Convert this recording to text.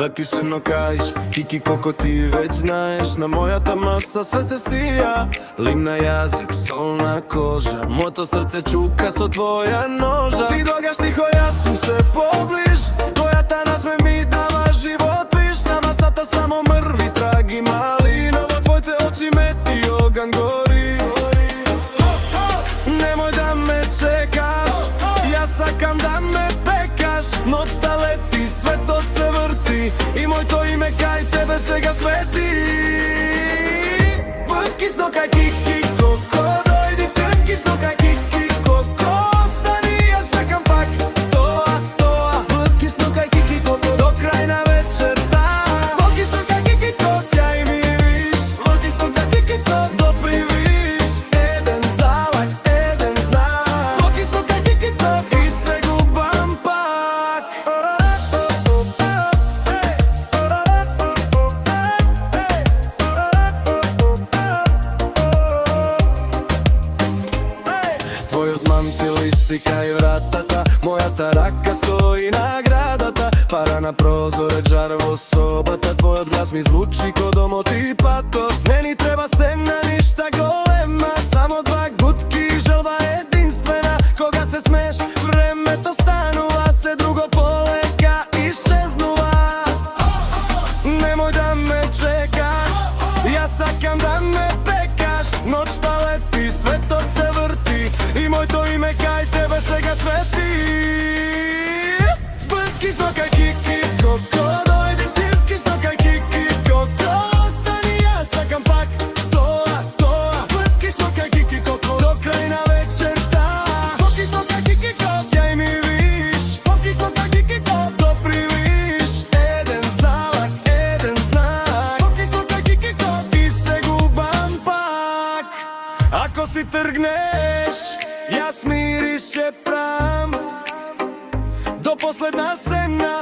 да ти се нокаиш. Кики, колко ти веќе знаеш, на мојата маса све се сија. Лим на јазик, сол на кожа, моето срце чука со твоја ножа. Ти доаѓаш тихо, јас сум се поближ, твојата насме ми дава живот, виш. На масата само мрви, траги малина, во твоите очи мети оган гори. Немој да ме чекаш, јас сакам да ме пекаш. Ноќта лети, светот се врти и моето име кај тебе сега свети. Вркисно кај Кики Коко, дојди тркисно кај Кики Коко, остани, јас сакам пак тоа. Вркисно кај Кики Коко, до крај на вечерта. Вркисно кај Кики Коко, сјај ми виш. Вркисно кај Кики Коко, допри виш. Еден залак, еден знак. Вркисно кај Кики Коко и се губам пак. Твојот мантил виси кај вратата, мојата рака стои на градата. Пара на прозорец, жар во собата, твојот глас ми звучи ко домот и патот. Не ни треба сцена, ништа голема, само два гутки и желба единствена. Кога се смееш, времето станува, се друго полека исчезнува. Немој да ме чекаш, јас сакам да ме пекаш. Ноќта лети, светот се врти и моето име кај тебе сега свети. Вркисно кај Кики Коко, дојди ти вркисно кај Кики Коко, остани, јас сакам пак тоа. Вркисно кај Кики Коко, до крај на вечерта. Вркисно кај Кики Коко, сјај ми виш. Вркисно кај Кики Коко, допри виш. Еден залак, еден знак. Вркисно кај Кики Коко и се губам пак. Ако си тргнеш, јас мирис ќе прам до последна сена.